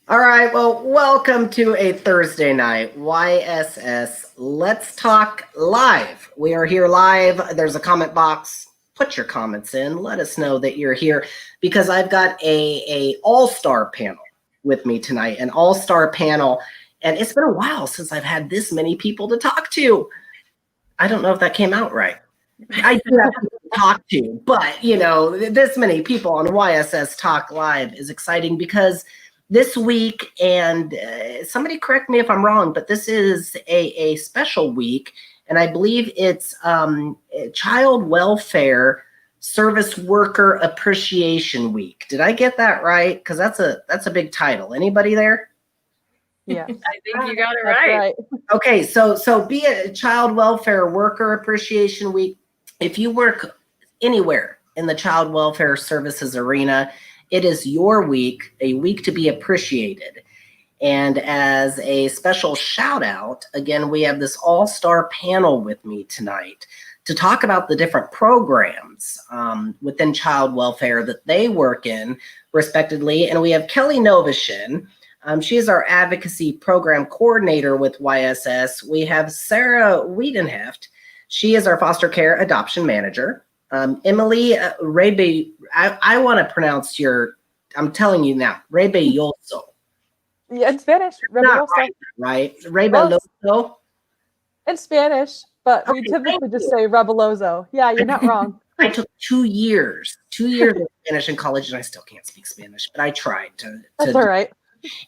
All right, well, welcome to a Thursday night YSS Let's Talk Live. We are here live. There's a comment box. Put your comments in. Let us know that you're here because I've got a all-star panel with me tonight, an all-star panel, and it's been a while since I've had this many people to talk to. I don't know if that came out right. I do have people to talk to, but this many people on YSS Talk Live is exciting because this week, and somebody correct me if I'm wrong, but this is a special week, and I believe it's Child Welfare Service Worker Appreciation Week. Did I get that right? Because that's a big title. Anybody there? Yeah, I think you got it right. Okay, so be a Child Welfare Worker Appreciation Week. If you work anywhere in the child welfare services arena, it is your week, a week to be appreciated. And as a special shout out, again, we have this all-star panel with me tonight to talk about the different programs within child welfare that they work in, respectively. And we have Kelli Noveshen. She is our advocacy program coordinator with YSS. We have Sarah Wiedenhoeft. She is our foster care adoption manager. Emily I want to pronounce I'm telling you now, Rebollozo. Yeah, in Spanish. Not right? Rebollozo. In Spanish, but we typically just say Rebollozo. Yeah, you're not wrong. I took 2 years of Spanish in college, and I still can't speak Spanish, but I tried to. That's all right.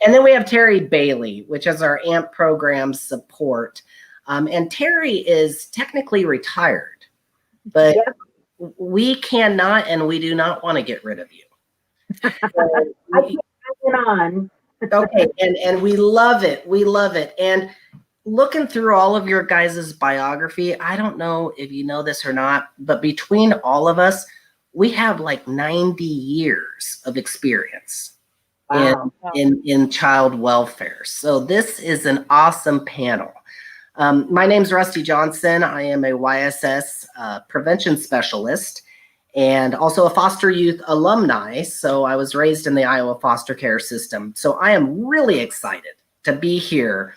And then we have Terry Bailey, which is our AMP program support. And Terry is technically retired, but we cannot and we do not want to get rid of you. I can't get on. Okay, and we love it. We love it. And looking through all of your guys' biography, I don't know if you know this or not, but between all of us, we have like 90 years of experience. Wow. in child welfare. So this is an awesome panel. My name's Rusty Johnson. I am a YSS prevention specialist and also a foster youth alumni. So I was raised in the Iowa foster care system. So I am really excited to be here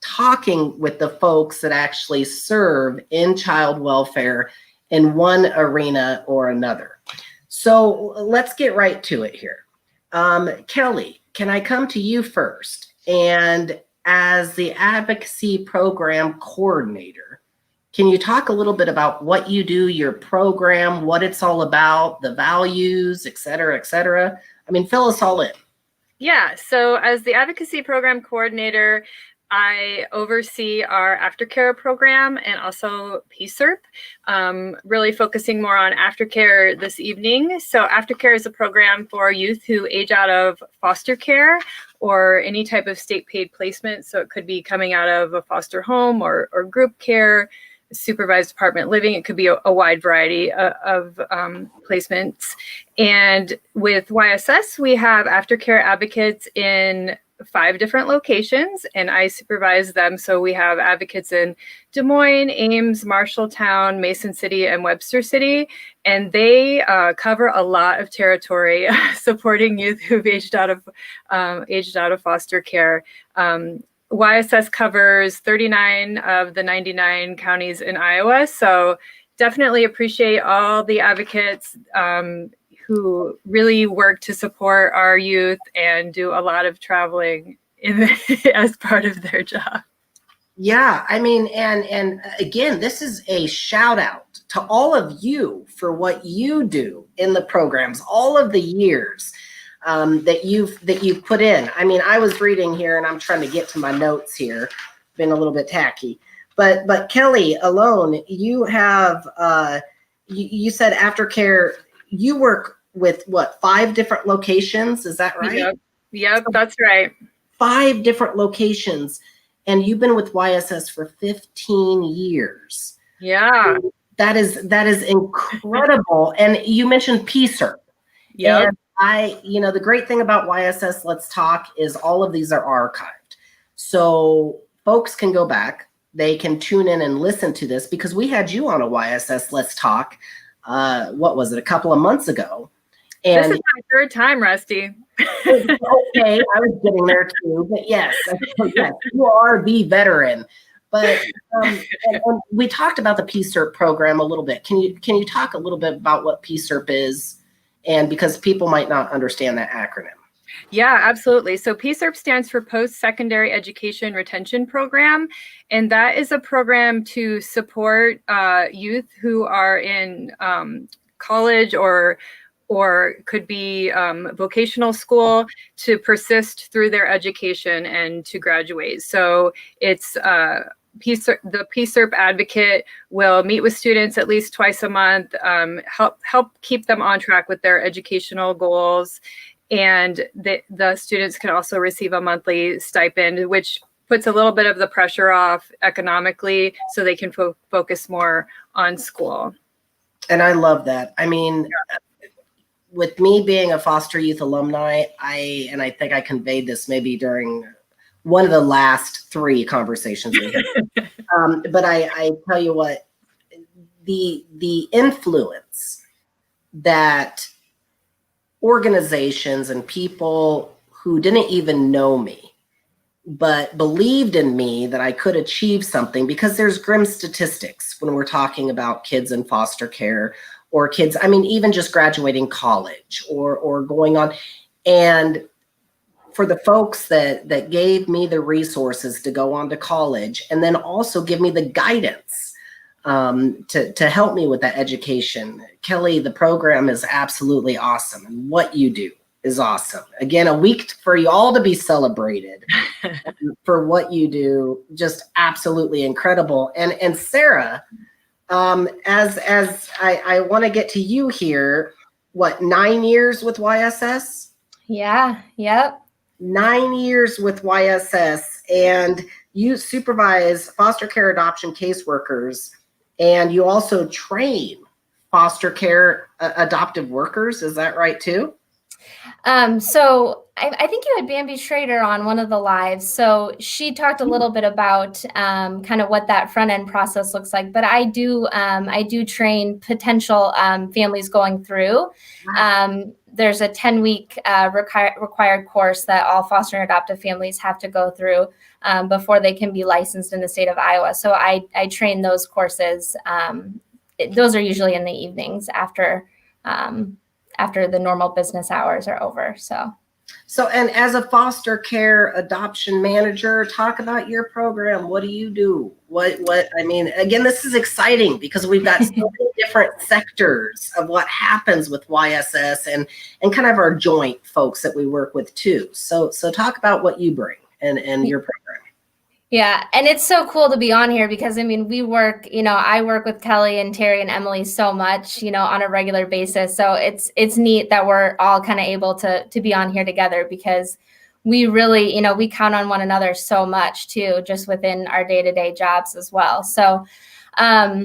talking with the folks that actually serve in child welfare in one arena or another. So let's get right to it here. Kelli, can I come to you first? And as the advocacy program coordinator, can you talk a little bit about what you do, your program, what it's all about, the values, et cetera, et cetera? I mean, fill us all in. Yeah, so as the advocacy program coordinator, I oversee our aftercare program and also PSERP, really focusing more on aftercare this evening. So aftercare is a program for youth who age out of foster care or any type of state paid placement. So it could be coming out of a foster home or group care, supervised apartment living. It could be a wide variety of placements. And with YSS, we have aftercare advocates in 5 different locations, and I supervise them. So we have advocates in Des Moines, Ames, Marshalltown, Mason City, and Webster City, and they cover a lot of territory supporting youth who've aged out of foster care. YSS covers 39 of the 99 counties in Iowa, so definitely appreciate all the advocates who really work to support our youth and do a lot of traveling as part of their job. Yeah, I mean, and again, this is a shout out to all of you for what you do in the programs, all of the years that you've put in. I mean, I was reading here, and I'm trying to get to my notes here. Been a little bit tacky, but Kelli, alone, you have you said aftercare. You work with what, 5 different locations? Is that right? Yep, that's right. 5 different locations, and you've been with YSS for 15 years. Yeah, that is incredible. And you mentioned PSERP. Yeah. The great thing about YSS Let's Talk is all of these are archived, so folks can go back. They can tune in and listen to this because we had you on a YSS Let's Talk. What was it, a couple of months ago? This And is my third time, Rusty. okay, I was getting there too, but yes, yes, you are the veteran. But and we talked about the PSERP program a little bit. Can you talk a little bit about what PSERP is, and because people might not understand that acronym? Yeah, absolutely. So PSERP stands for Post-Secondary Education Retention Program, and that is a program to support youth who are in college or could be vocational school to persist through their education and to graduate. So it's the PSERP advocate will meet with students at least twice a month, help keep them on track with their educational goals. And the students can also receive a monthly stipend, which puts a little bit of the pressure off economically so they can focus more on school. And I love that. I mean, with me being a foster youth alumni, I think I conveyed this maybe during one of the last 3 conversations we had. But I tell you what, the influence that organizations and people who didn't even know me, but believed in me that I could achieve something, because there's grim statistics when we're talking about kids in foster care or kids, I mean, even just graduating college or going on. And for the folks that gave me the resources to go on to college and then also give me the guidance to help me with that education. Kelli, the program is absolutely awesome. And what you do is awesome. Again, a week for you all to be celebrated for what you do. Just absolutely incredible. And Sarah, as I want to get to you here, what, 9 years with YSS? Yeah. Yep. 9 years with YSS, and you supervise foster care adoption caseworkers, and you also train foster care adoptive workers. Is that right too? So I think you had Bambi Schrader on one of the lives. So she talked a little bit about kind of what that front end process looks like. But I do train potential families going through. Wow. There's a 10-week required course that all foster and adoptive families have to go through before they can be licensed in the state of Iowa. So I train those courses. Those are usually in the evenings after the normal business hours are over. So, and as a foster care adoption manager, talk about your program. What do you do? I mean, again, this is exciting because we've got so many different sectors of what happens with YSS and kind of our joint folks that we work with too. So talk about what you bring and your program. Yeah. And it's so cool to be on here because, I mean, I work with Kelli and Terry and Emily so much, on a regular basis. So it's neat that we're all kind of able to be on here together because we really, we count on one another so much too, just within our day-to-day jobs as well. So our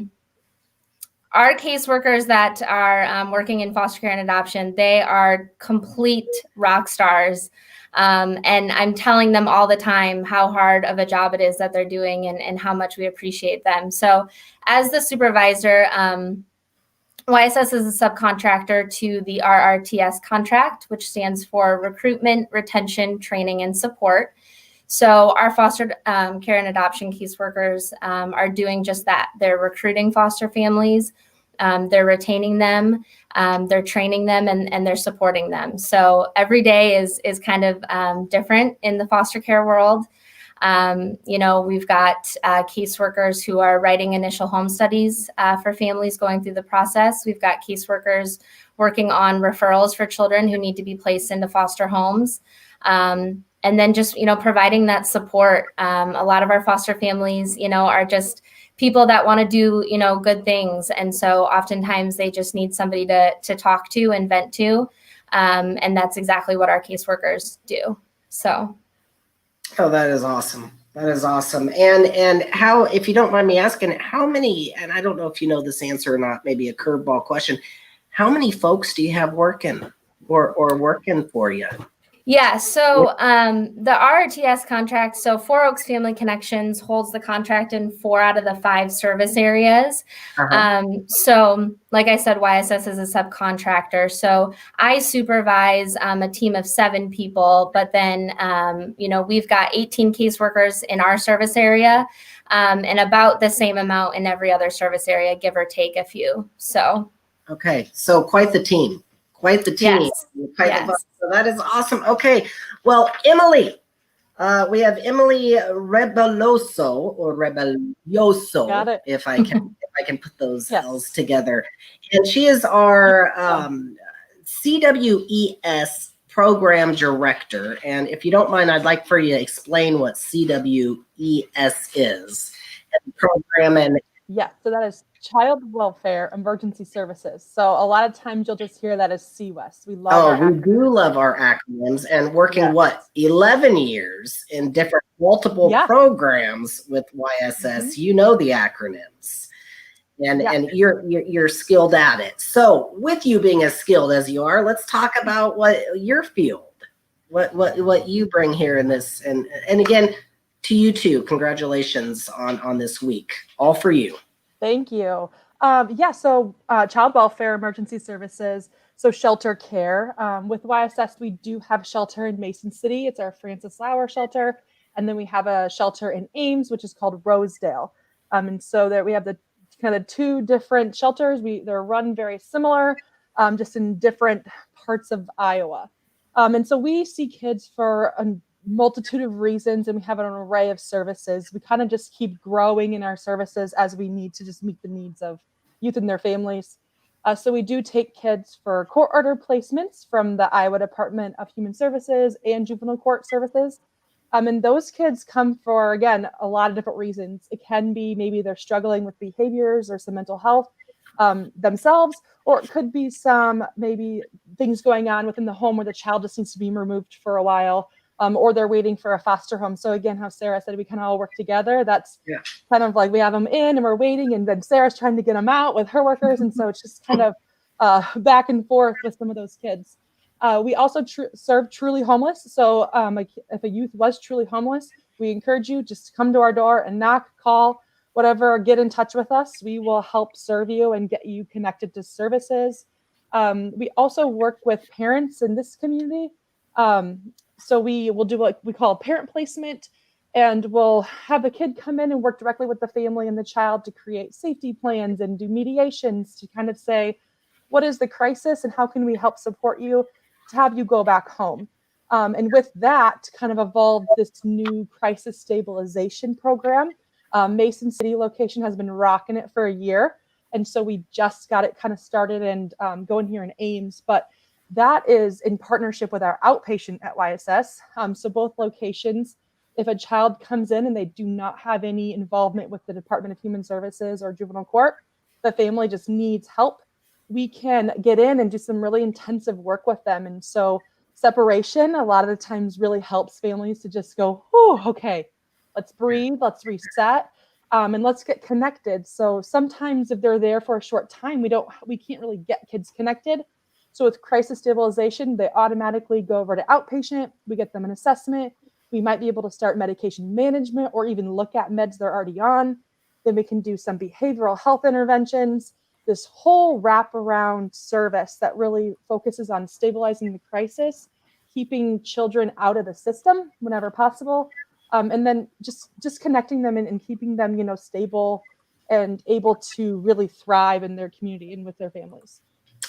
caseworkers that are working in foster care and adoption, they are complete rock stars. And I'm telling them all the time how hard of a job it is that they're doing and how much we appreciate them. So as the supervisor, YSS is a subcontractor to the RRTS contract, which stands for Recruitment, Retention, Training, and Support. So our foster care and adoption caseworkers are doing just that. They're recruiting foster families, they're retaining them, they're training them, and they're supporting them. So every day is kind of different in the foster care world. We've got caseworkers who are writing initial home studies for families going through the process. We've got caseworkers working on referrals for children who need to be placed into foster homes. And then just, providing that support. A lot of our foster families, are just people that want to do, good things. And so oftentimes they just need somebody to talk to and vent to. And that's exactly what our caseworkers do. So. Oh, that is awesome. That is awesome. And how, if you don't mind me asking, how many, and I don't know if you know this answer or not, maybe a curveball question, how many folks do you have working or working for you? Yeah, so the RRTS contract, so Four Oaks Family Connections holds the contract in 4 out of the 5 service areas. So like I said, YSS is a subcontractor. So I supervise a team of 7 people, but then, we've got 18 caseworkers in our service area and about the same amount in every other service area, give or take a few. So. Okay, so quite the team. Quite the team. Yes. So that is awesome. Okay, well, Emily, we have Emily Rebollozo or Rebollozo, if I can put those L's together, and she is our CWES program director. And if you don't mind, I'd like for you to explain what CWES is, and the program and. Yeah, so that is Child Welfare Emergency Services. So a lot of times you'll just hear that as CWES. We love we do love our acronyms, and working 11 years in different multiple programs with YSS. You know the acronyms, and you're skilled at it. So with you being as skilled as you are, let's talk about what your field, what you bring here in this, and again. To you too, congratulations on this week. All for you. Thank you. So Child Welfare Emergency Services, so shelter care. With YSS, we do have shelter in Mason City. It's our Francis Lauer shelter. And then we have a shelter in Ames, which is called Rosedale. And so there we have the kind of 2 different shelters. They're run very similar, just in different parts of Iowa. And so we see kids for a multitude of reasons, and we have an array of services. We kind of just keep growing in our services as we need to just meet the needs of youth and their families. So we do take kids for court order placements from the Iowa Department of Human Services and Juvenile Court Services. And those kids come for, again, a lot of different reasons. It can be maybe they're struggling with behaviors or some mental health themselves, or it could be some maybe things going on within the home where the child just needs to be removed for a while. Or they're waiting for a foster home. So again, how Sarah said, we kind of all work together. That's kind of like we have them in and we're waiting, and then Sarah's trying to get them out with her workers. And so it's just kind of back and forth with some of those kids. We also serve truly homeless. So like if a youth was truly homeless, we encourage you just to come to our door and knock, call, whatever, or get in touch with us. We will help serve you and get you connected to services. We also work with parents in this community. So we will do what we call a parent placement, and we'll have the kid come in and work directly with the family and the child to create safety plans and do mediations to kind of say, what is the crisis and how can we help support you to have you go back home? And with that, kind of evolved this new crisis stabilization program. Mason City location has been rocking it for a year. And so we just got it kind of started and going here in Ames. But that is in partnership with our outpatient at YSS. So both locations, if a child comes in and they do not have any involvement with the Department of Human Services or juvenile court, the family just needs help, we can get in and do some really intensive work with them. And so separation a lot of the times really helps families to just go, oh, okay, let's breathe, let's reset, and let's get connected. So sometimes if they're there for a short time, we can't really get kids connected. So with crisis stabilization, they automatically go over to outpatient. We get them an assessment. We might be able to start medication management or even look at meds they're already on. Then we can do some behavioral health interventions, this whole wraparound service that really focuses on stabilizing the crisis, keeping children out of the system whenever possible, and then just connecting them and keeping them, stable and able to really thrive in their community and with their families.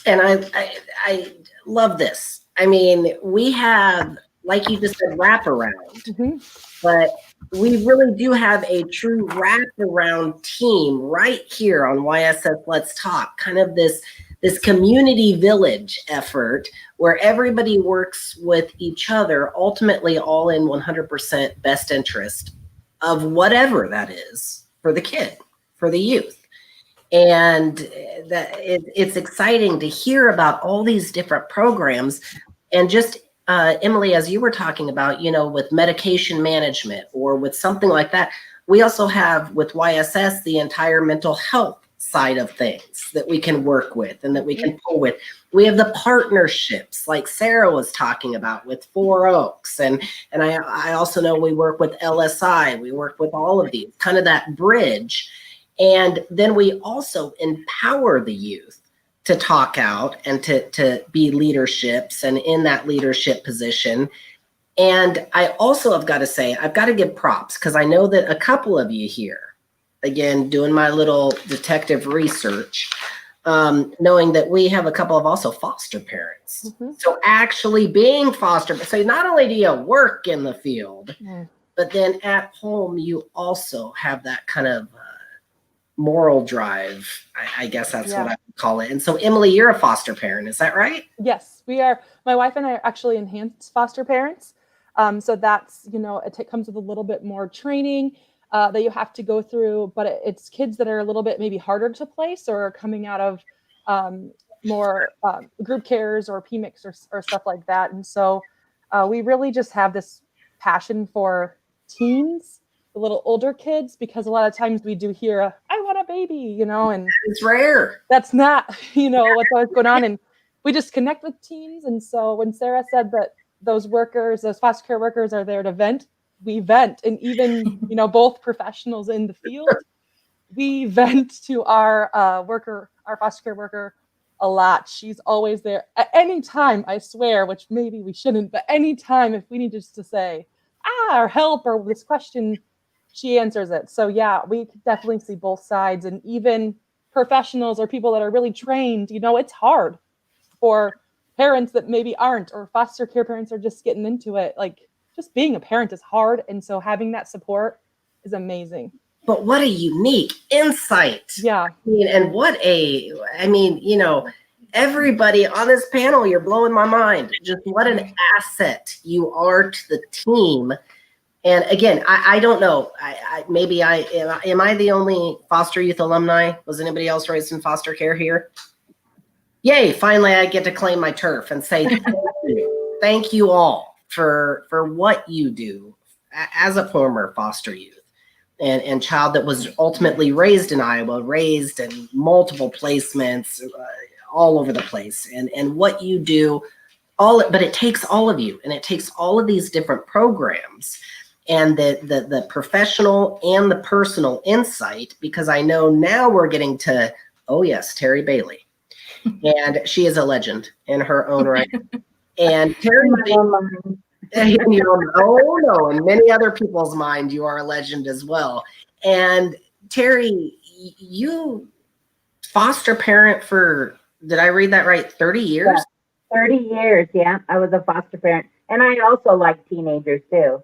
And I love this. I mean, we have, like you just said, wraparound, but we really do have a true wraparound team right here on YSS Let's Talk, kind of this community village effort where everybody works with each other, ultimately all in 100% best interest of whatever that is for the kid, for the youth. And that it's exciting to hear about all these different programs. And just Emily, as you were talking about, with medication management or with something like that, we also have with YSS the entire mental health side of things that we can work with and that we can pull with. We have the partnerships like Sarah was talking about with Four Oaks. And I also know we work with LSI. We work with all of these, kind of that bridge. And then we also empower the youth to talk out and to be leaderships and in that leadership position. And I also have got to say, I've got to give props because I know that a couple of you here, again, doing my little detective research, knowing that we have a couple of also foster parents. So actually being foster, so not only do you work in the field, but then at home, you also have that kind of moral drive. I guess that's what I would call it. And so Emily, you're a foster parent, is that right? Yes, we are. My wife and I are actually enhanced foster parents. So that's, it comes with a little bit more training that you have to go through, but it's kids that are a little bit maybe harder to place or coming out of more group cares or PMICs or stuff like that. And so we really just have this passion for teens, the little older kids, because a lot of times we do hear, I want a baby, and it's rare. That's not, what's always going on. And we just connect with teens. And so when Sarah said that those foster care workers are there to vent, we vent. And even, both professionals in the field, we vent to our foster care worker a lot. She's always there at any time, I swear, which maybe we shouldn't, but any time if we need just to say, or help or this question, she answers it. So yeah, we definitely see both sides. And even professionals or people that are really trained, it's hard for parents that maybe aren't, or foster care parents are just getting into it. Like, just being a parent is hard. And so having that support is amazing. But what a unique insight. Yeah. And everybody on this panel, you're blowing my mind. Just what an asset you are to the team. And again, I don't know. Am I the only foster youth alumni? Was anybody else raised in foster care here? Yay! Finally, I get to claim my turf and say thank you all for what you do as a former foster youth and child that was ultimately raised in Iowa, raised in multiple placements all over the place, and what you do. But it takes all of you, and it takes all of these different programs. And the professional and the personal insight, because I know now we're getting to, oh yes, Terry Bailey. And she is a legend in her own right. And Terry Bailey, in many other people's mind, you are a legend as well. And Terry, you foster parent for, did I read that right, 30 years? Yeah, 30 years, yeah. I was a foster parent. And I also like teenagers too.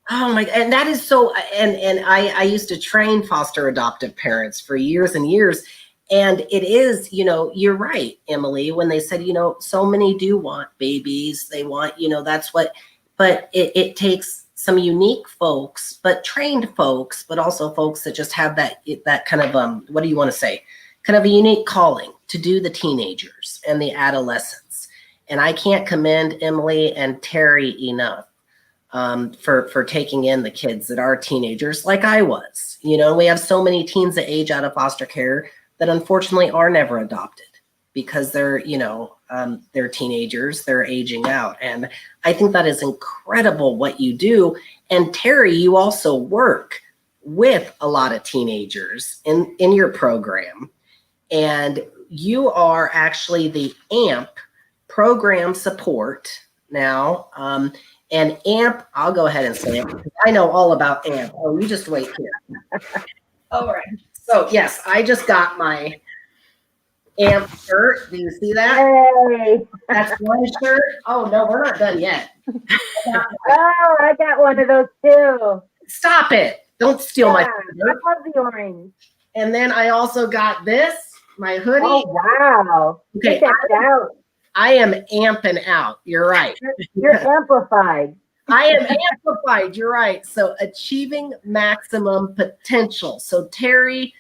Oh my, and that is so, and I used to train foster adoptive parents for years and years. And it is, you're right, Emily, when they said, so many do want babies. They want, that's what, but it takes some unique folks, but trained folks, but also folks that just have that kind of, what do you want to say? Kind of a unique calling to do the teenagers and the adolescents. And I can't commend Emily and Terry enough. For taking in the kids that are teenagers like I was. We have so many teens that age out of foster care that unfortunately are never adopted because they're teenagers, they're aging out. And I think that is incredible what you do. And Terry, you also work with a lot of teenagers in your program. And you are actually the AMP program support now. And AMP, I'll go ahead and say it because I know all about AMP. Oh, you just wait here. All right. So yes, I just got my AMP shirt. Do you see that? Hey. That's one shirt. Oh no, we're not done yet. Oh, I got one of those too. Stop it. Don't steal my shirt. I love the orange. And then I also got this, my hoodie. Oh, wow. Okay, Check that out. I am amping out. You're right. You're amplified. I am amplified. You're right. So achieving maximum potential. So Terry,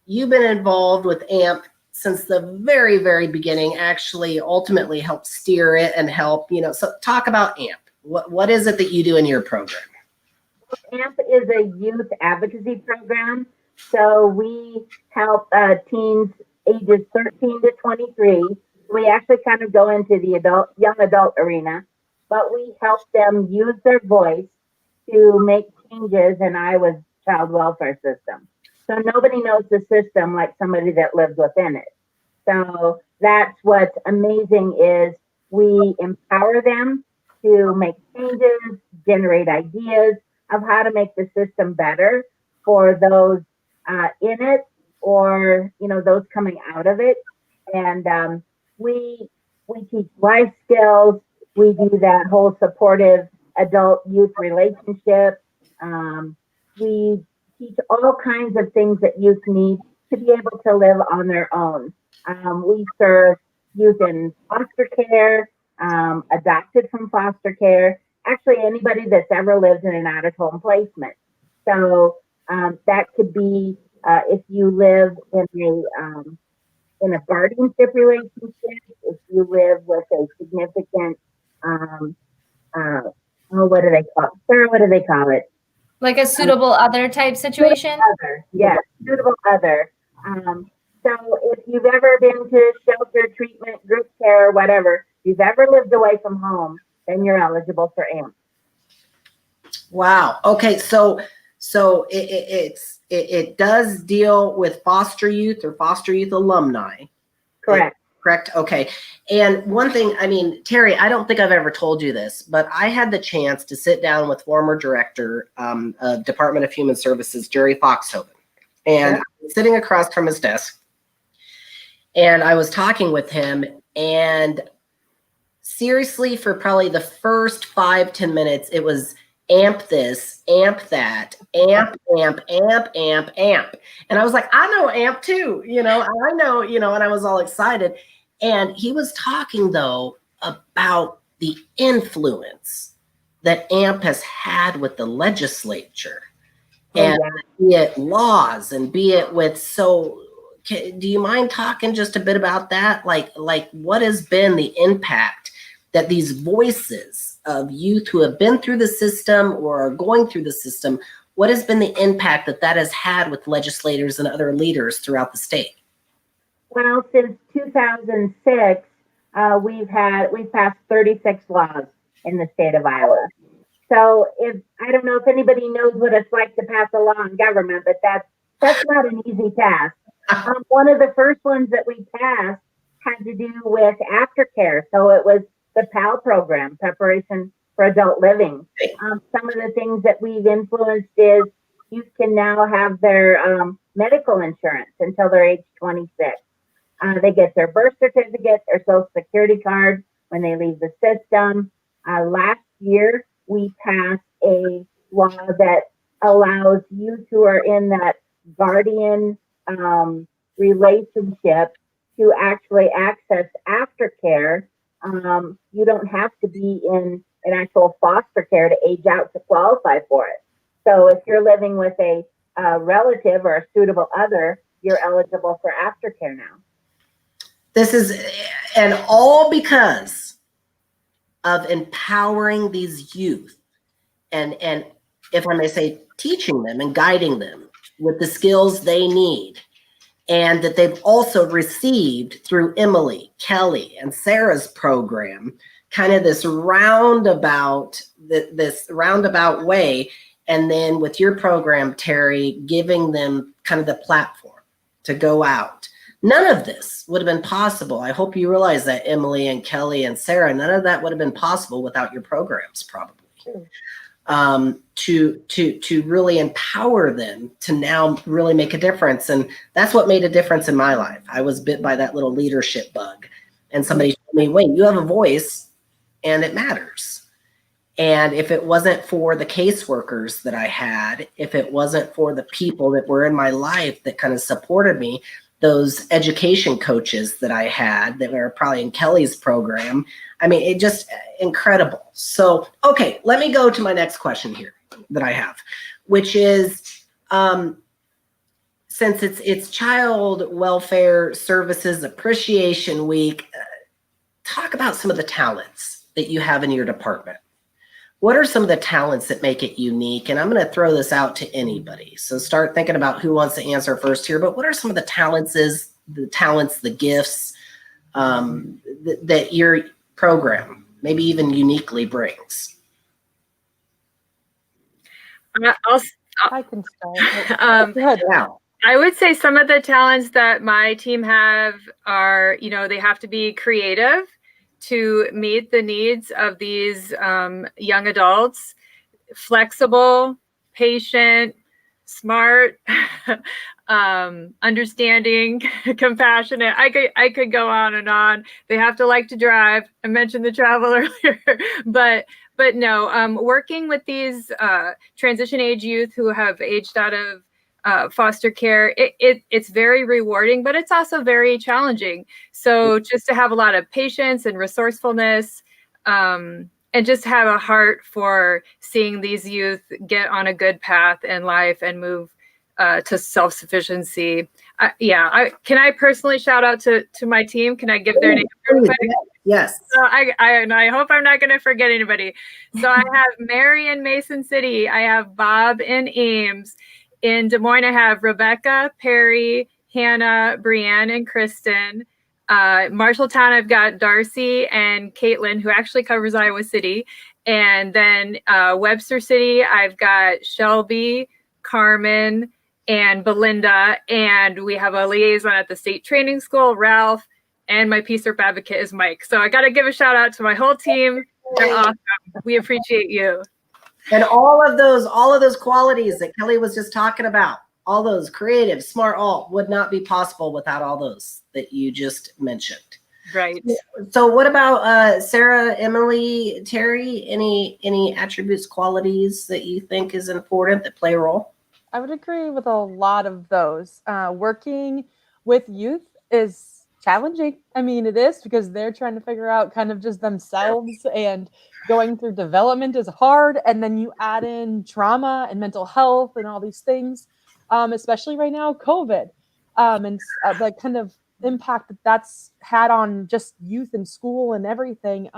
you've been involved with AMP since the very, very beginning, actually ultimately helped steer it and help, so talk about AMP. What is it that you do in your program? AMP is a youth advocacy program So we help teens ages 13 to 23. We actually kind of go into the young adult arena, but we help them use their voice to make changes in Iowa's child welfare system. So nobody knows the system like somebody that lives within it. So that's what's amazing is we empower them to make changes, generate ideas of how to make the system better for those in it or those coming out of it. And we teach life skills. We do that whole supportive adult youth relationship. We teach all kinds of things that youth need to be able to live on their own. We serve youth in foster care, adopted from foster care, actually anybody that's ever lived in an out-of-home placement. So that could be if you live in a guardianship relationship, if you live with a significant, what do they call it? Sarah, what do they call it? Like a suitable other type situation? Suitable other, yes, suitable other. So if you've ever been to shelter, treatment, group care, or whatever, if you've ever lived away from home, then you're eligible for AMP. Wow. Okay. So it does deal with foster youth or foster youth alumni. Correct. Correct. Okay. And one thing, I mean, Terry, I don't think I've ever told you this, but I had the chance to sit down with former director of Department of Human Services, Jerry Foxhoven, and I was sitting across from his desk, and I was talking with him, and seriously, for probably the first 5-10 minutes, it was amp this, amp that, amp. And I was like, I know amp too, I know, and I was all excited. And he was talking though about the influence that AMP has had with the legislature and be it laws and be it with, do you mind talking just a bit about that? Like what has been the impact that these voices of youth who have been through the system or are going through the system, what has been the impact that has had with legislators and other leaders throughout the state? Well, since 2006, we've passed 36 laws in the state of Iowa. So I don't know if anybody knows what it's like to pass a law in government, but that's not an easy task. One of the first ones that we passed had to do with aftercare. So it was the PAL program, Preparation for Adult Living. Some of the things that we've influenced is youth can now have their medical insurance until they're age 26. They get their birth certificate, their social security card when they leave the system. Last year, we passed a law that allows youth who are in that guardian relationship to actually access aftercare. You don't have to be in an actual foster care to age out to qualify for it. So if you're living with a relative or a suitable other, you're eligible for aftercare now. This is, and all because of empowering these youth and if I may say, teaching them and guiding them with the skills they need, and that they've also received through Emily, Kelli, and Sarah's program, kind of this roundabout way. And then with your program, Terry, giving them kind of the platform to go out. None of this would have been possible. I hope you realize that, Emily and Kelli and Sarah, none of that would have been possible without your programs, probably. To really empower them to now really make a difference. And that's what made a difference in my life. I was bit by that little leadership bug, and somebody told me, wait, you have a voice and it matters. And if it wasn't for the caseworkers that I had, if it wasn't for the people that were in my life that kind of supported me, those education coaches that I had that were probably in Kelly's program, I mean, it just incredible. So, okay, let me go to my next question here that I have, which is, since it's Child Welfare Services Appreciation Week, talk about some of the talents that you have in your department. what are some of the talents that make it unique? And I'm going to throw this out to anybody. So start thinking about who wants to answer first here. But what are some of the talents, the gifts that your program maybe even uniquely brings? I can start. Go ahead. Yeah. I would say some of the talents that my team have are, they have to be creative to meet the needs of these young adults, flexible, patient, smart, understanding, compassionate. I could go on and on. They have to like to drive. I mentioned the travel earlier, but no, working with these transition age youth who have aged out of foster care, it's very rewarding, but it's also very challenging. So just to have a lot of patience and resourcefulness, and just have a heart for seeing these youth get on a good path in life and move to self-sufficiency. Can I personally shout out to my team? Can I give their name real quick? Yes. I hope I'm not going to forget anybody. So I have Mary in Mason City. I have Bob in Ames. In Des Moines, I have Rebecca, Perry, Hannah, Brianne, and Kristen. Marshalltown, I've got Darcy and Caitlin, who actually covers Iowa City. And then Webster City, I've got Shelby, Carmen, and Belinda. And we have a liaison at the state training school, Ralph, and my PSERP advocate is Mike. So I got to give a shout out to my whole team. They're awesome. We appreciate you. And all of those qualities that Kelli was just talking about, all those creative, smart, all would not be possible without all those that you just mentioned. Right. So what about Sarah, Emily, Terry? Any attributes, qualities that you think is important that play a role? I would agree with a lot of those. Working with youth is challenging. I mean, it is, because they're trying to figure out kind of just themselves, and going through development is hard. And then you add in trauma and mental health and all these things, especially right now, COVID, and the kind of impact that's had on just youth in school and everything.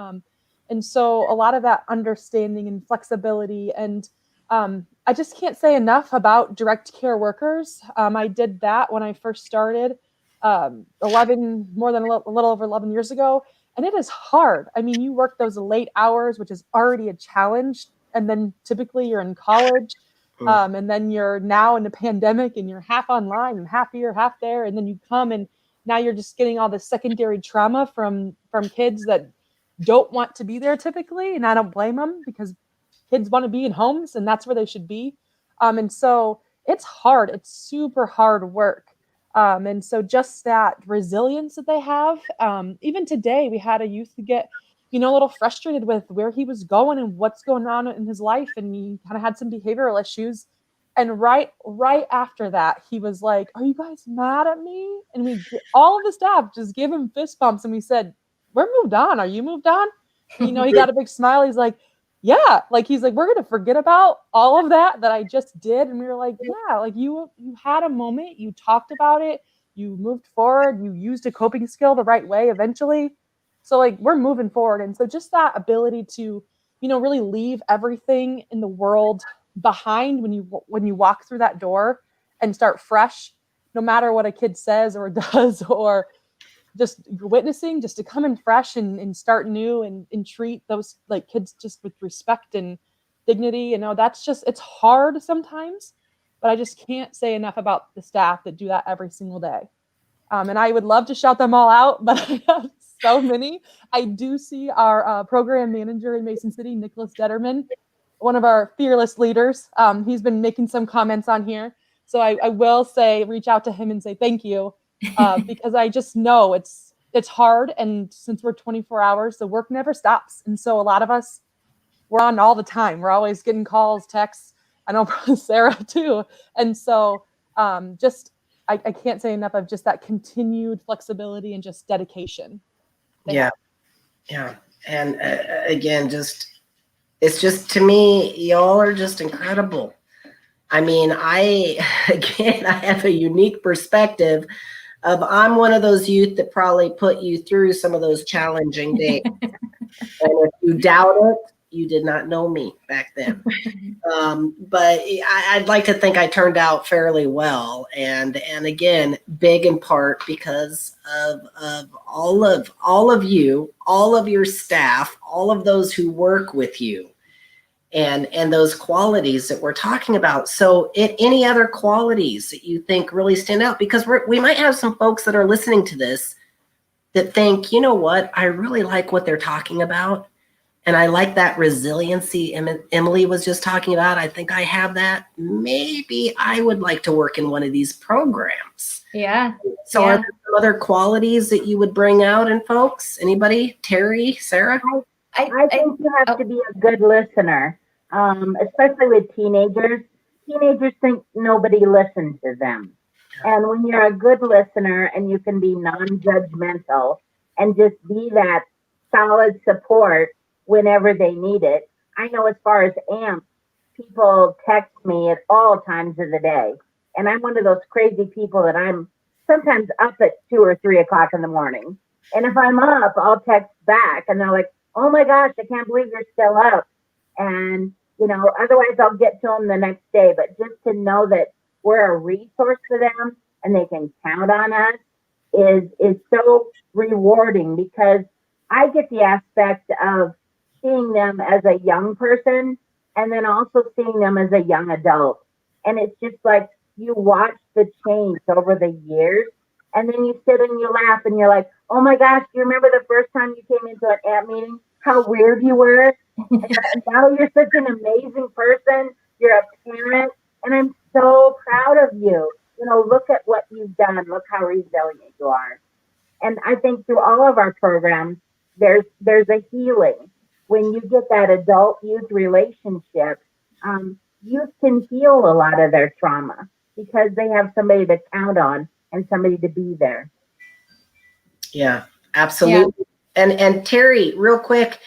And so a lot of that understanding and flexibility, and I just can't say enough about direct care workers. I did that when I first started a little over 11 years ago. And it is hard. I mean, you work those late hours, which is already a challenge. And then typically you're in college, and then you're now in the pandemic, and you're half online and half here, half there. And then you come, and now you're just getting all the secondary trauma from kids that don't want to be there typically. And I don't blame them, because kids want to be in homes, and that's where they should be. And so it's hard. It's super hard work. And so just that resilience that they have, even today, we had a youth get, a little frustrated with where he was going and what's going on in his life. And he kind of had some behavioral issues. And right after that, he was like, "Are you guys mad at me?" And all of the staff just gave him fist bumps. And we said, "We're moved on. Are you moved on?" And, he got a big smile. He's like, "Yeah." He's like, "We're going to forget about all of that I just did." And we were like, "Yeah, you had a moment, you talked about it, you moved forward, you used a coping skill the right way eventually. So we're moving forward." And so just that ability to, really leave everything in the world behind when you walk through that door and start fresh, no matter what a kid says or does, or just witnessing, just to come in fresh and start new and treat those kids just with respect and dignity. That's just, it's hard sometimes, but I just can't say enough about the staff that do that every single day. And I would love to shout them all out, but I have so many. I do see our program manager in Mason City, Nicholas Detterman, one of our fearless leaders. He's been making some comments on here. So I will say, reach out to him and say thank you, because I just know it's hard. And since we're 24 hours, the work never stops. And so a lot of us, we're on all the time. We're always getting calls, texts. I know Sarah too. And so I can't say enough of just that continued flexibility and just dedication. Yeah. And again, it's just, to me, y'all are just incredible. I mean, I have a unique perspective of, I'm one of those youth that probably put you through some of those challenging days. And if you doubt it, You did not know me back then. But I'd like to think I turned out fairly well. And again, big in part because of all of you, all of your staff, all of those who work with you, and those qualities that we're talking about. So any other qualities that you think really stand out? Because we might have some folks that are listening to this that think, you know what, I really like what they're talking about. And I like that resiliency Emily was just talking about. I think I have that. Maybe I would like to work in one of these programs. Yeah. So are there some other qualities that you would bring out in folks? Anybody? Terry, Sarah? I think you have to be a good listener, especially with teenagers. Teenagers think nobody listens to them. And when you're a good listener and you can be non-judgmental and just be that solid support whenever they need it. I know as far as AMP, people text me at all times of the day. And I'm one of those crazy people that I'm sometimes up at 2 or 3 o'clock in the morning. And if I'm up, I'll text back and they're like, oh my gosh, I can't believe you're still up. And, otherwise I'll get to them the next day. But just to know that we're a resource for them and they can count on us is so rewarding, because I get the aspect of seeing them as a young person and then also seeing them as a young adult. And it's just like you watch the change over the years, and then you sit and you laugh and you're like, oh my gosh, do you remember the first time you came into an AMP meeting? How weird you were. And now you're such an amazing person. You're a parent. And I'm so proud of you. Look at what you've done. Look how resilient you are. And I think through all of our programs, there's a healing. When you get that adult-youth relationship, youth can heal a lot of their trauma because they have somebody to count on and somebody to be there. Yeah, absolutely. Yeah. And Terry, real quick,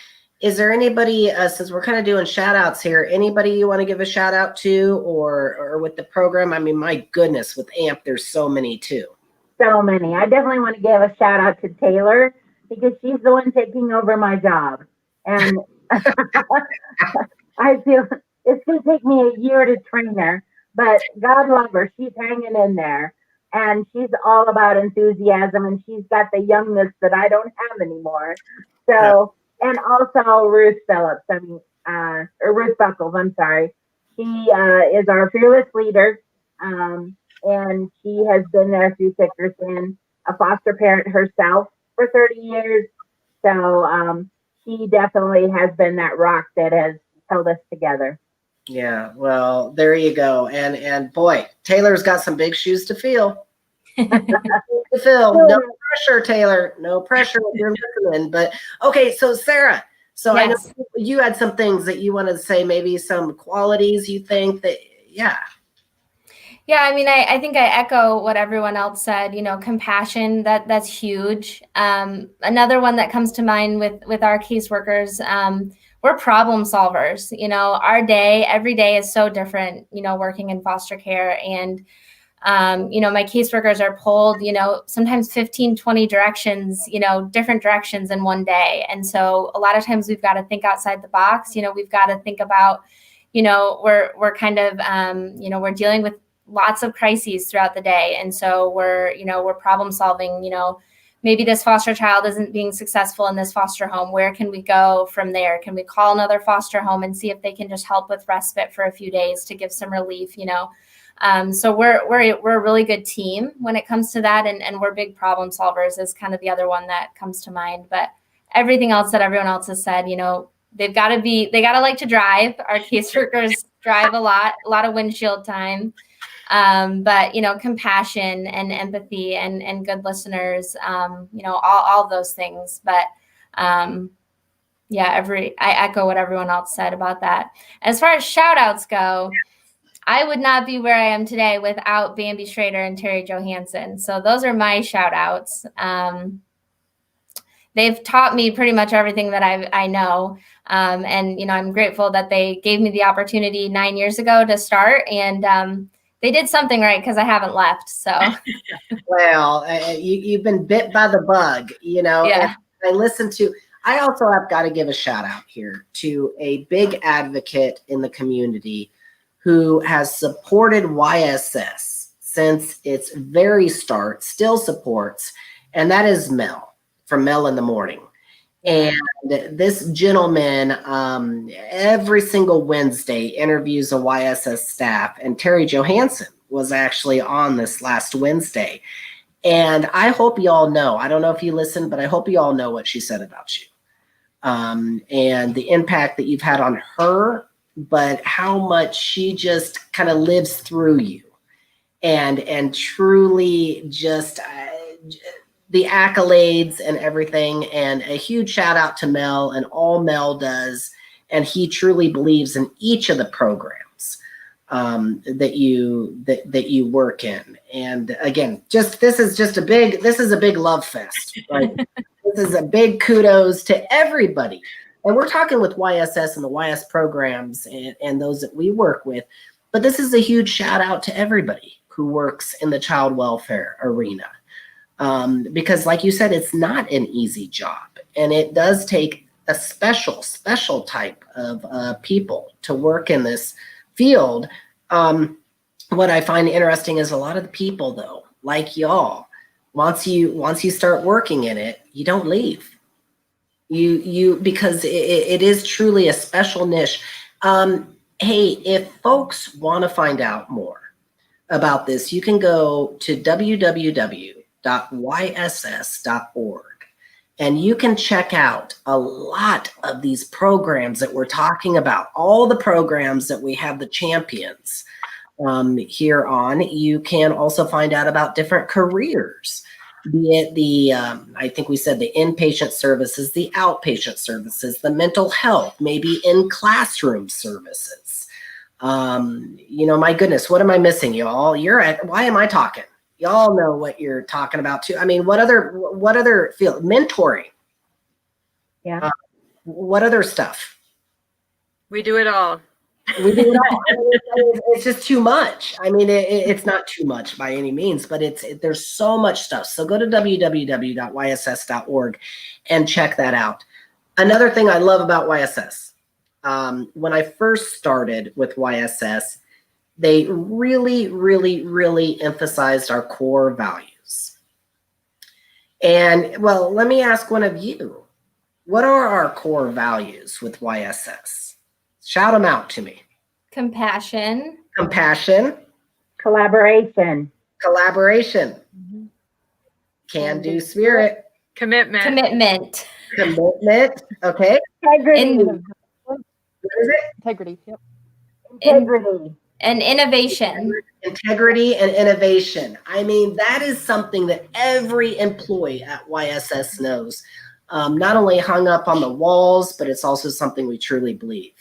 is there anybody, since we're kind of doing shout outs here, anybody you want to give a shout out to or with the program? I mean, my goodness, with AMP, there's so many too. So many. I definitely want to give a shout out to Taylor, because she's the one taking over my job. And I feel it's going to take me a year to train her, but God love her. She's hanging in there, and she's all about enthusiasm, and she's got the youngness that I don't have anymore. So, and also Ruth Phillips, or Ruth Buckles, I'm sorry. She is our fearless leader, and she has been there through thick or thin, a foster parent herself for 30 years. So she definitely has been that rock that has held us together. Yeah, well, there you go. And boy, Taylor's got some big shoes to fill. No pressure, Taylor. No pressure if you're listening. But okay, so Sarah, so yes. I know you had some things that you wanted to say, maybe some qualities you think that, yeah. Yeah, I mean, I think I echo what everyone else said. Compassion, that's huge. Another one that comes to mind with our caseworkers, we're problem solvers. Every day is so different, working in foster care. And, my caseworkers are pulled, sometimes 15, 20 directions, different directions in one day. And so a lot of times we've got to think outside the box. We've got to think about, we're kind of, we're dealing with lots of crises throughout the day. And so we're problem solving, maybe this foster child isn't being successful in this foster home. Where can we go from there? Can we call another foster home and see if they can just help with respite for a few days to give some relief, So we're a really good team when it comes to that. And we're big problem solvers is kind of the other one that comes to mind. But everything else that everyone else has said, they got to like to drive. Our caseworkers drive a lot of windshield time. But compassion and empathy and good listeners, all those things. But I echo what everyone else said about that. As far as shout outs go, I would not be where I am today without Bambi Schrader and Terry Johansson. So those are my shout outs. They've taught me pretty much everything that I know. And I'm grateful that they gave me the opportunity 9 years ago to start, and they did something right because I haven't left. So, well, you've been bit by the bug, Yeah. And I listened to. I also have got to give a shout out here to a big advocate in the community who has supported YSS since its very start, still supports, and that is Mel from Mel in the Morning. And this gentleman, every single Wednesday, interviews a YSS staff, and Terry Johansson was actually on this last Wednesday. And I hope you all know, I don't know if you listened, but I hope you all know what she said about you. And the impact that you've had on her, but how much she just kind of lives through you. And truly just the accolades and everything. And a huge shout out to Mel and all Mel does. And he truly believes in each of the programs that you work in. And again, this is a big love fest, right? This is a big kudos to everybody. And we're talking with YSS and the YS programs and those that we work with. But this is a huge shout out to everybody who works in the child welfare arena. Because like you said, it's not an easy job. And it does take a special type of people to work in this field. What I find interesting is a lot of the people, though, like y'all, once you start working in it, you don't leave. You because it is truly a special niche. Hey, if folks want to find out more about this, you can go to www.yss.org. And you can check out a lot of these programs that we're talking about, all the programs that we have the champions here on. You can also find out about different careers, be it the, I think we said the inpatient services, the outpatient services, the mental health, maybe in classroom services. My goodness, what am I missing, y'all? Why am I talking? Y'all know what you're talking about too. I mean, what other field? Mentoring. Yeah. What other stuff? We do it all. We do it all. I mean, it's just too much. I mean, it's not too much by any means, but there's so much stuff. So go to www.yss.org and check that out. Another thing I love about YSS, when I first started with YSS, they really, really, really emphasized our core values. And well, let me ask one of you, what are our core values with YSS? Shout them out to me. Compassion. Compassion. Collaboration. Collaboration. Mm-hmm. Can-do spirit. Commitment. Commitment. Commitment. Okay. Integrity. What is it? Integrity. Yep. Integrity. And innovation. Integrity and innovation. I mean, that is something that every employee at YSS knows. Not only hung up on the walls, but it's also something we truly believe.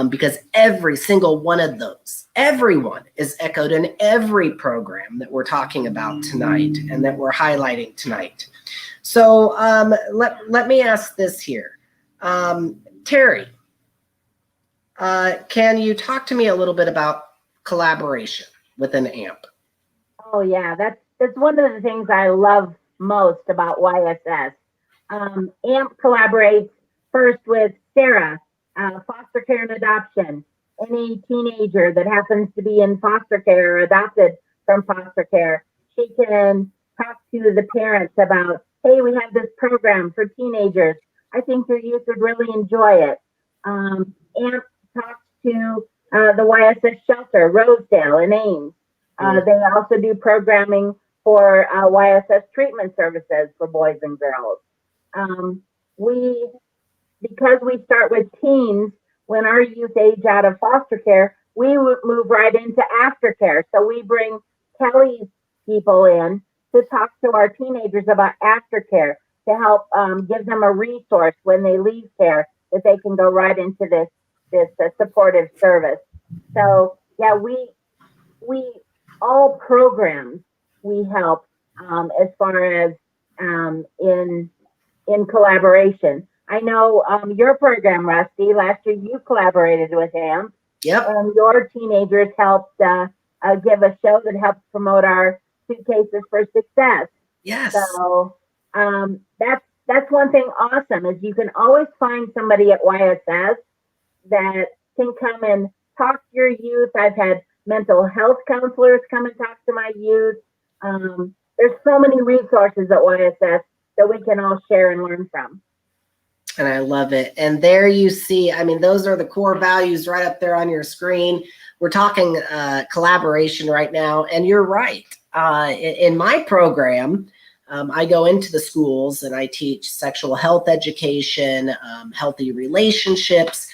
Because every single one of those, everyone is echoed in every program that we're talking about tonight and that we're highlighting tonight. So let me ask this here. Terry, can you talk to me a little bit about collaboration within AMP? Oh yeah, that's one of the things I love most about YSS. AMP collaborates first with Sarah, foster care and adoption. Any teenager that happens to be in foster care or adopted from foster care, she can talk to the parents about, hey, we have this program for teenagers. I think your youth would really enjoy it. AMP talks to the YSS shelter, Rosedale and Ames. They also do programming for YSS treatment services for boys and girls. Because we start with teens, when our youth age out of foster care, we would move right into aftercare. So we bring Kelli's people in to talk to our teenagers about aftercare to help give them a resource when they leave care that they can go right into this supportive service. So yeah, we all programs we help as far as in collaboration. I know your program, Rusty, last year you collaborated with AMP. Yep. And your teenagers helped give a show that helps promote our Suitcases for Success. Yes. So that's that's one thing awesome is you can always find somebody at YSS that can come and talk to your youth. I've had mental health counselors come and talk to my youth. There's so many resources at YSS that we can all share and learn from. And I love it. And there you see, I mean, those are the core values right up there on your screen. We're talking collaboration right now. And you're right. In my program, I go into the schools and I teach sexual health education, healthy relationships.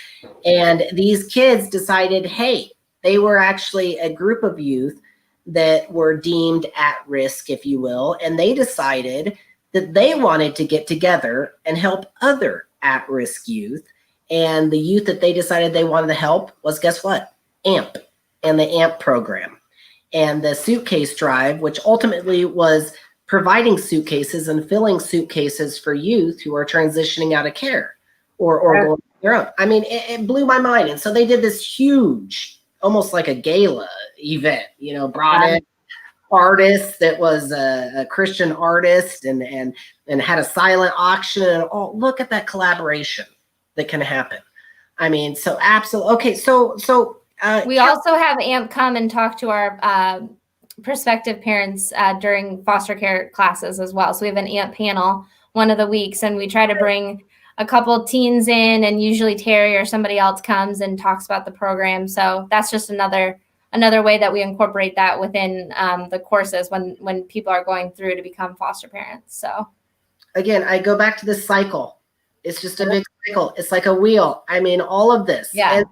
And these kids decided, hey, they were actually a group of youth that were deemed at risk, if you will. And they decided that they wanted to get together and help other at-risk youth. And the youth that they decided they wanted to help was, guess what? AMP and the AMP program. And the suitcase drive, which ultimately was providing suitcases and filling suitcases for youth who are transitioning out of care or going on their own. I mean, it blew my mind. And so they did this huge, almost like a gala event, you know, brought in artist that was a Christian artist and had a silent auction, and look at that collaboration that can happen. I mean, so absolutely. Okay. So we also have AMP come and talk to our prospective parents during foster care classes as well. So we have an AMP panel one of the weeks, and we try to bring a couple of teens in, and usually Terry or somebody else comes and talks about the program. So that's just another way that we incorporate that within the courses when people are going through to become foster parents. So again, I go back to this cycle. It's just a big cycle. It's like a wheel. I mean, all of this. Yeah. And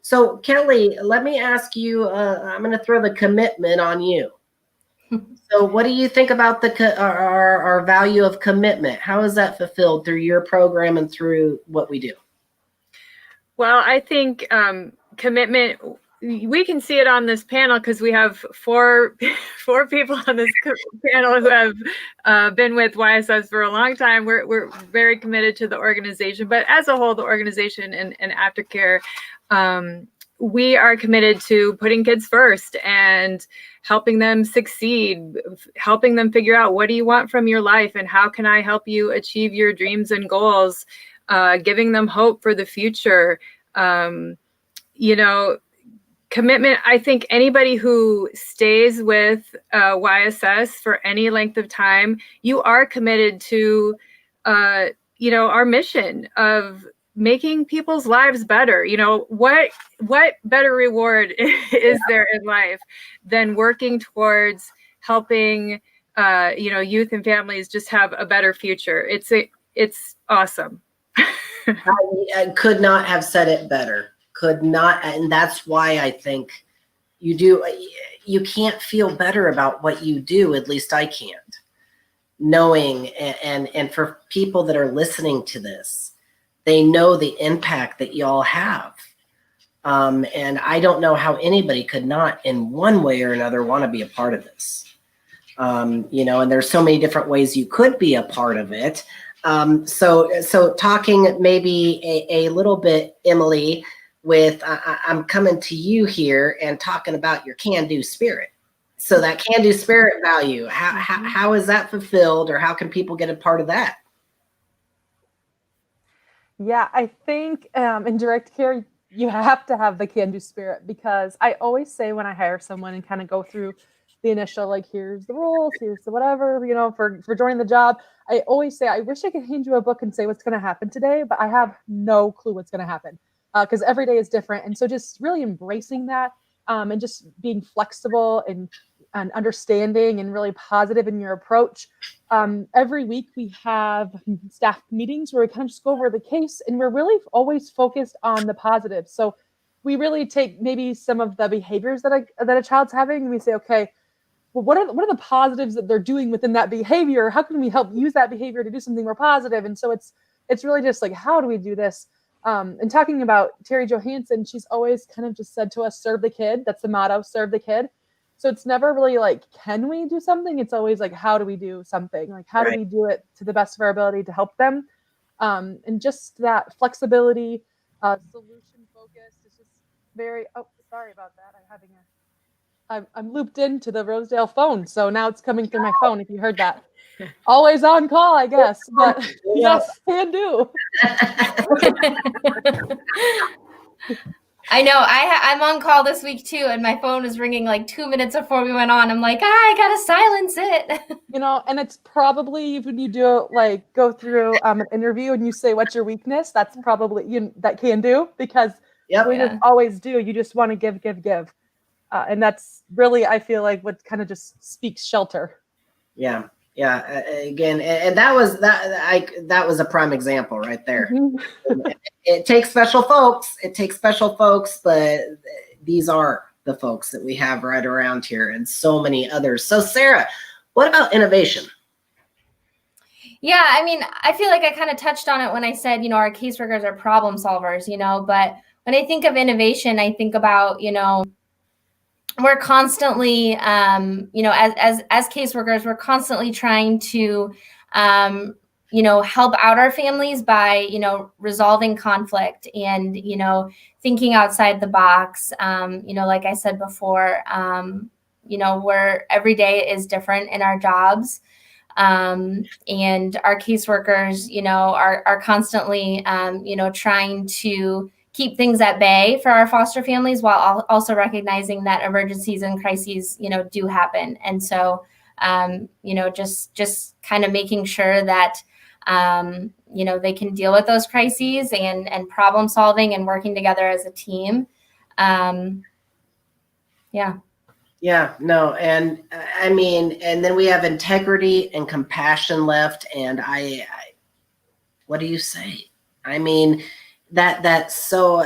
so Kelli, let me ask you, I'm going to throw the commitment on you. So what do you think about our value of commitment? How is that fulfilled through your program and through what we do? Well, I think commitment, we can see it on this panel because we have four people on this panel who have been with YSS for a long time. We're very committed to the organization, but as a whole, the organization and aftercare, we are committed to putting kids first and helping them succeed, helping them figure out what do you want from your life and how can I help you achieve your dreams and goals, giving them hope for the future. You know, commitment, I think anybody who stays with YSS for any length of time, you are committed to, you know, our mission of making people's lives better. You know, what better reward is there in life than working towards helping, you know, youth and families just have a better future? It's awesome. I could not have said it better. Could not. And that's why I think you can't feel better about what you do. At least I can't, knowing, and for people that are listening to this, they know the impact that y'all have. And I don't know how anybody could not in one way or another want to be a part of this. You know, and there's so many different ways you could be a part of it. So talking maybe a little bit, Emily, with I'm coming to you here and talking about your can-do spirit. So that can-do spirit value, how is that fulfilled, or how can people get a part of that? Yeah, I think in direct care, you have to have the can-do spirit, because I always say when I hire someone and kind of go through the initial, like, here's the rules, here's the whatever, you know, for joining the job, I always say, I wish I could hand you a book and say what's going to happen today, but I have no clue what's going to happen because every day is different. And so just really embracing that and just being flexible and understanding and really positive in your approach. Every week we have staff meetings where we kind of just go over the case, and we're really always focused on the positives. So we really take maybe some of the behaviors that a child's having, and we say, okay, well, what are the positives that they're doing within that behavior? How can we help use that behavior to do something more positive? And so it's really just like, how do we do this? And talking about Terry Johansson, she's always kind of just said to us, serve the kid. That's the motto, serve the kid. So it's never really like, can we do something? It's always like, how do we do something? Like, how do we do it to the best of our ability to help them? And just that flexibility, solution focus is just very, oh, sorry about that. I'm having I'm looped into the Rosedale phone, so now it's coming through my phone. If you heard that, always on call, I guess. But yes, can do. I know. I'm on call this week too, and my phone was ringing like 2 minutes before we went on. I'm like, I gotta silence it. And it's probably when you do like go through an interview and you say what's your weakness, that's probably that can do, because we just always do. You just want to give, and that's really, I feel like, what kind of just speaks shelter. Yeah. Again, and that was a prime example right there. Mm-hmm. It takes special folks, but these are the folks that we have right around here, and so many others. So Sarah, what about innovation? Yeah, I mean, I feel like I kind of touched on it when I said, our caseworkers are problem solvers, but when I think of innovation, I think about, we're constantly, as caseworkers, we're constantly trying to, help out our families by, resolving conflict and, thinking outside the box. Like I said before, where every day is different in our jobs. And our caseworkers, are constantly, trying to keep things at bay for our foster families, while also recognizing that emergencies and crises, do happen. And so, just kind of making sure that, they can deal with those crises and problem solving and working together as a team. Yeah, no. And I mean, and then we have integrity and compassion left. And I what do you say? I mean, that's so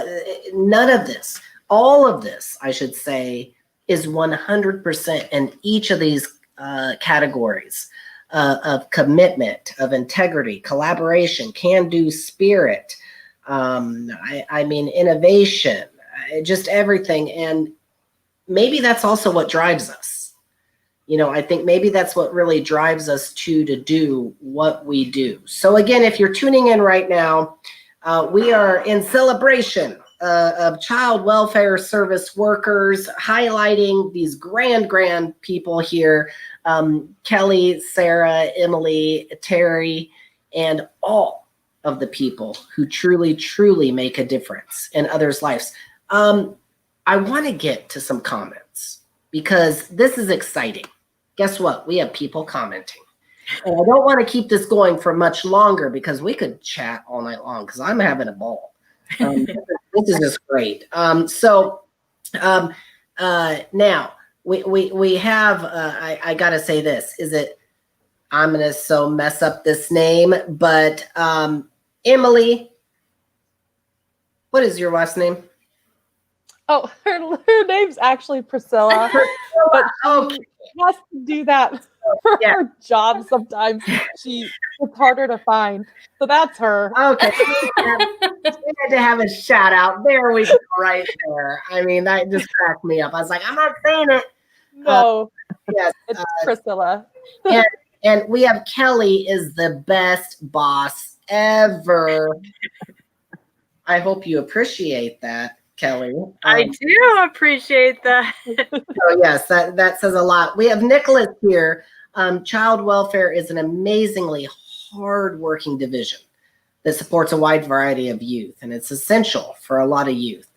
none of this, all of this, I should say, is 100% in each of these categories of commitment, of integrity, collaboration, can-do spirit. I mean, innovation, just everything. And maybe that's also what drives us. I think maybe that's what really drives us to do what we do. So again, if you're tuning in right now, we are in celebration of child welfare service workers, highlighting these grand people here. Kelli, Sarah, Emily, Terry, and all of the people who truly make a difference in others' lives. I want to get to some comments because this is exciting. Guess what? We have people commenting. And I don't want to keep this going for much longer because we could chat all night long because I'm having a ball. This is just great. Now we have, I got to say this, I'm going to so mess up this name, but Emily, what is your last name? Oh, her name's actually Priscilla, but she has to do that for her job sometimes. It's harder to find. So that's her. Okay. We had to have a shout out. There we go, right there. I mean, that just cracked me up. I was like, I'm not saying it. No. Yes. It's Priscilla. and we have Kelli is the best boss ever. I hope you appreciate that, Kelli. I do appreciate that. So yes, that says a lot. We have Nicholas here. Child welfare is an amazingly hardworking division that supports a wide variety of youth, and it's essential for a lot of youth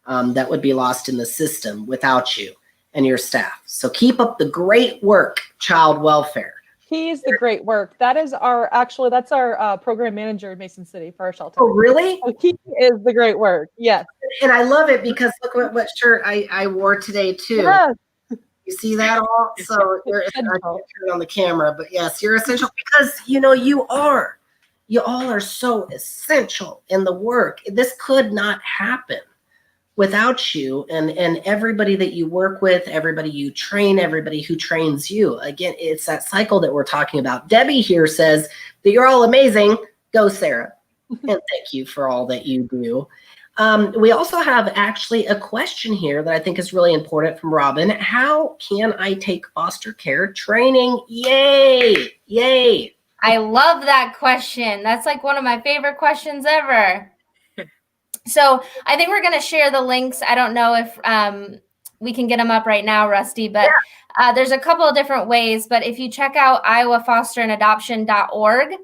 that would be lost in the system without you and your staff. So keep up the great work, child welfare. He's the great work. That's our program manager in Mason City for our shelter. Oh, really? So he is the great work. Yes. And I love it because look what shirt I wore today too. Yes. You see that all? So I can't turn it on the camera, but yes, you're essential because you all are so essential in the work. This could not happen without you and everybody that you work with, everybody you train, everybody who trains you. Again, it's that cycle that we're talking about. Debbie here says that you're all amazing. Go, Sarah. And thank you for all that you do. We also have actually a question here that I think is really important from Robin. How can I take foster care training? Yay! Yay! I love that question. That's like one of my favorite questions ever. So I think we're going to share the links. I don't know if we can get them up right now, Rusty, but there's a couple of different ways. But if you check out iowafosterandadoption.org,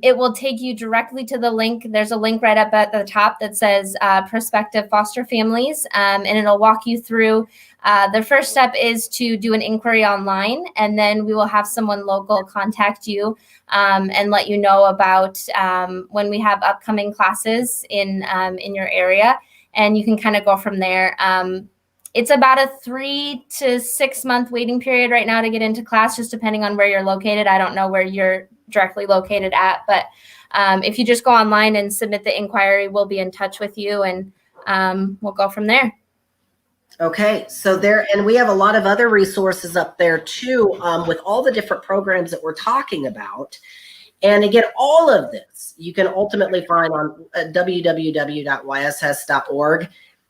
it will take you directly to the link. There's a link right up at the top that says prospective foster families, and it'll walk you through. The first step is to do an inquiry online, and then we will have someone local contact you and let you know about when we have upcoming classes in your area, and you can kind of go from there. It's about a 3 to 6 month waiting period right now to get into class, just depending on where you're located. I don't know where you're directly located at, but if you just go online and submit the inquiry, we'll be in touch with you, and we'll go from there. Okay, so and we have a lot of other resources up there too, with all the different programs that we're talking about. And again, all of this you can ultimately find on www.yss.org.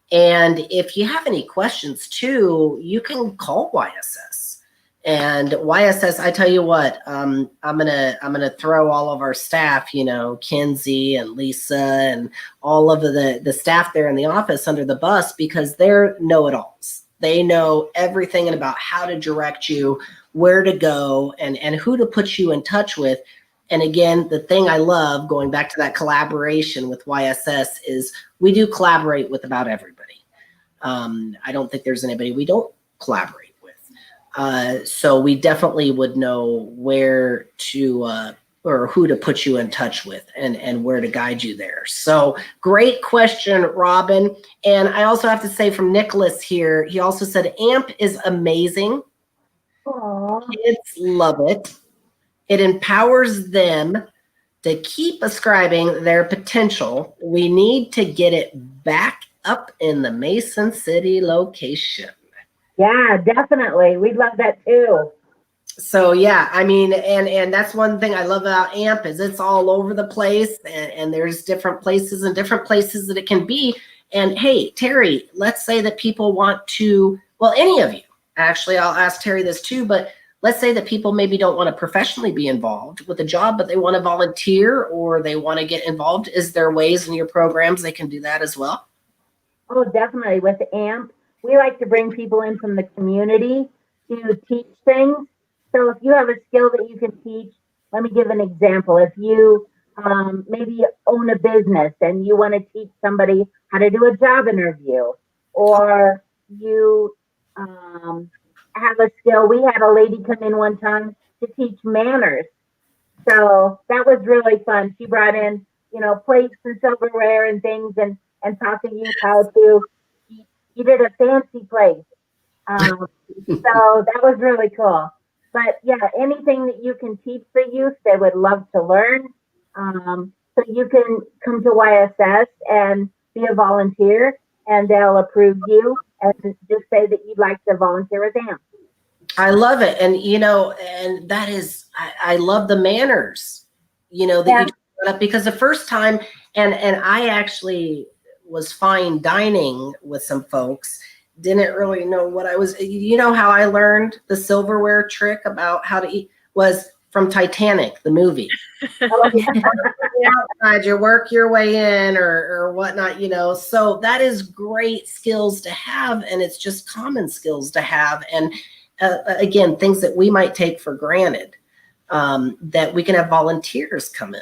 And if you have any questions too, you can call YSS. And YSS, I tell you what, I'm gonna throw all of our staff, Kinsey and Lisa and all of the staff there in the office under the bus, because they're know-it-alls. They know everything about how to direct you, where to go, and who to put you in touch with. And again, the thing I love, going back to that collaboration with YSS, is we do collaborate with about everybody. I don't think there's anybody we don't collaborate with. So we definitely would know where to or who to put you in touch with and where to guide you there. So great question, Robin. And I also have to say from Nicholas here, he also said AMP is amazing. Aww. Kids love it. It empowers them to keep ascribing their potential. We need to get it back up in the Mason City location. Yeah, definitely. We'd love that too. So yeah, I mean, and that's one thing I love about AMP is it's all over the place, and there's different places that it can be. And hey, Terry, let's say that people want to, well, any of you, actually, I'll ask Terry this too, but let's say that people maybe don't want to professionally be involved with a job, but they want to volunteer or they want to get involved. Is there ways in your programs they can do that as well? Oh, definitely. With AMP, we like to bring people in from the community to teach things. So if you have a skill that you can teach, let me give an example. If you maybe own a business and you want to teach somebody how to do a job interview, or you have a skill. We had a lady come in one time to teach manners. So that was really fun. She brought in, plates and silverware and things and taught the youth how to eat at a fancy place. So that was really cool. But yeah, anything that you can teach the youth, they would love to learn. So you can come to YSS and be a volunteer, and they'll approve you and just say that you'd like to volunteer with them. I love it. And, and that is, I love the manners, that you brought up, because the first time, and I actually was fine dining with some folks, didn't really know what I was, how I learned the silverware trick about how to eat was from Titanic, the movie. Outside, you work your way in or whatnot, so that is great skills to have. And it's just common skills to have. And again, things that we might take for granted, that we can have volunteers come in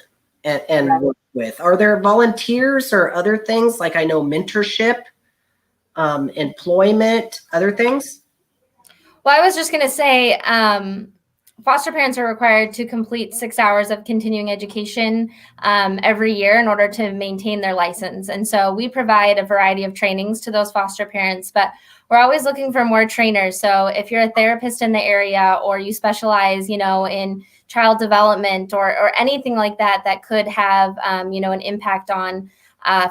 and work with. Are there volunteers or other things like, I know, mentorship, employment, other things? Well, I was just going to say, foster parents are required to complete 6 hours of continuing education every year in order to maintain their license. And so we provide a variety of trainings to those foster parents, but we're always looking for more trainers. So if you're a therapist in the area, or you specialize, in child development or anything like that, that could have, an impact on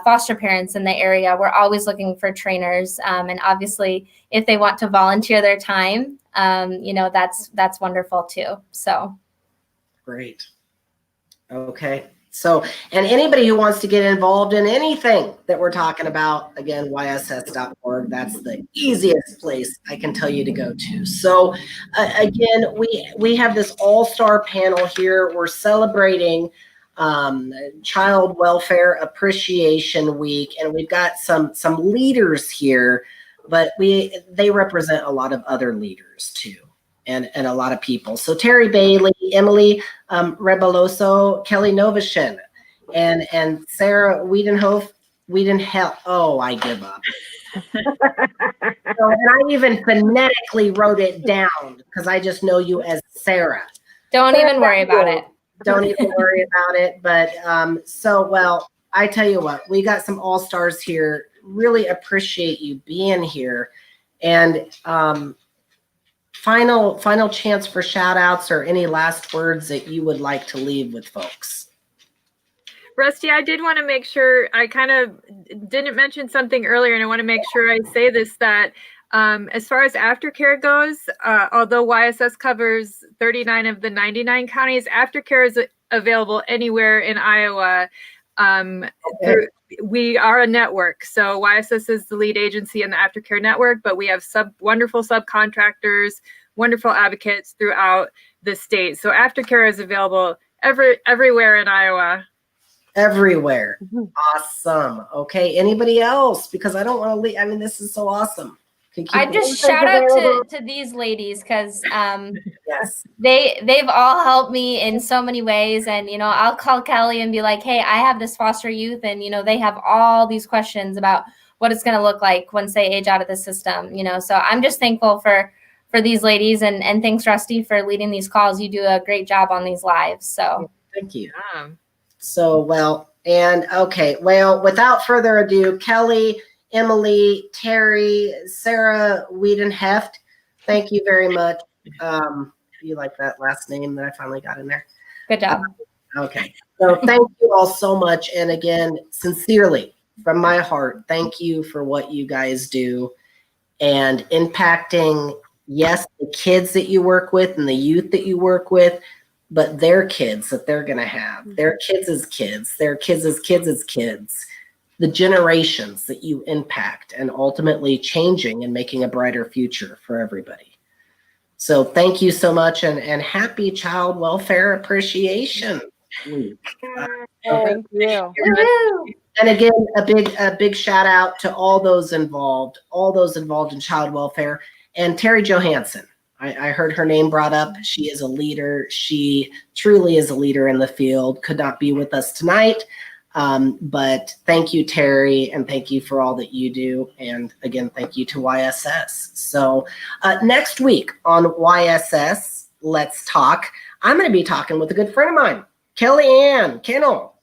foster parents in the area, we're always looking for trainers. And obviously, if they want to volunteer their time, that's wonderful too. So great. Okay. So, and anybody who wants to get involved in anything that we're talking about, again, YSS.org, that's the easiest place I can tell you to go to. So again, we have this all-star panel here. We're celebrating Child Welfare Appreciation Week, and we've got some leaders here but they represent a lot of other leaders too, and a lot of people. So Terry Bailey, Emily Rebollozo, Kelli Noveshen, and Sarah Wiedenhoeft. Oh, I give up. So, and I even phonetically wrote it down because I just know you as Sarah. Don't even worry about it. Don't even worry about it. But well, I tell you what, we got some all-stars here. Really appreciate you being here. And final chance for shout outs or any last words that you would like to leave with folks. Rusty, I did want to make sure, I kind of didn't mention something earlier, and I want to make sure I say this, that as far as aftercare goes, although YSS covers 39 of the 99 counties, aftercare is available anywhere in Iowa. We are a network, so YSS is the lead agency in the aftercare network, but we have wonderful subcontractors, wonderful advocates throughout the state. So aftercare is available everywhere in Iowa. Everywhere. Awesome. Okay. Anybody else? Because I don't want to leave. I mean, this is so awesome. I just shout out to these ladies because yes, they've all helped me in so many ways. And, you know, I'll call Kelli and be like, hey, I have this foster youth, and, you know, they have all these questions about what it's going to look like once they age out of the system, you know. So I'm just thankful for these ladies, and thanks, Rusty, for leading these calls. You do a great job on these lives. So thank you. So, well, and okay, well, without further ado, Kelli, Emily, Terry, Sarah Wiedenhoeft, thank you very much. You like that last name that I finally got in there? Good job. Okay, so thank you all so much. And again, sincerely, from my heart, thank you for what you guys do and impacting, yes, the kids that you work with and the youth that you work with, but their kids that they're going to have, their kids as kids, their kids as kids as kids, the generations that you impact, and ultimately changing and making a brighter future for everybody. So thank you so much, and happy Child Welfare Appreciation Week. Thank you. And again, a big shout out to all those involved in child welfare, and Terry Johansson. I heard her name brought up. She is a leader. She truly is a leader in the field. Could not be with us tonight. But thank you, Terry, and thank you for all that you do. And again, thank you to YSS. So next week on YSS, Let's Talk, I'm going to be talking with a good friend of mine, Kellyanne Kennel.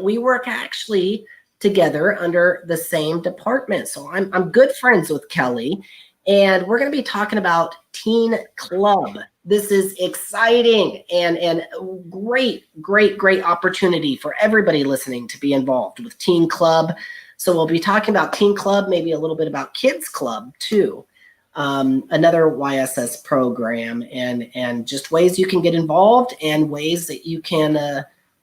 We work actually together under the same department. So I'm good friends with Kelli. And we're going to be talking about Teen Club. This is exciting and great opportunity for everybody listening to be involved with Teen Club. So we'll be talking about Teen Club, maybe a little bit about Kids Club too. Another YSS program, and just ways you can get involved, and ways that you can,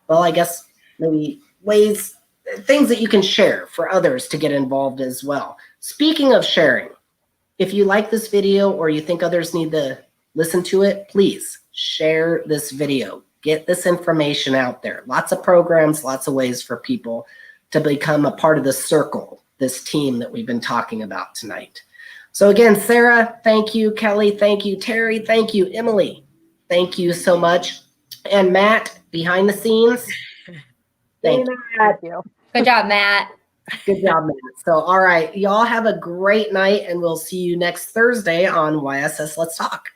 well, I guess maybe things that you can share for others to get involved as well. Speaking of sharing, if you like this video or you think others need to listen to it, please share this video. Get this information out there. Lots of programs, lots of ways for people to become a part of the circle, this team that we've been talking about tonight. So again, Sarah, thank you. Kelli, thank you. Terry, thank you. Emily, thank you so much. And Matt, behind the scenes, thank you. Good job, Matt. Good job, Matt. So, all right, y'all have a great night, and we'll see you next Thursday on YSS Let's Talk.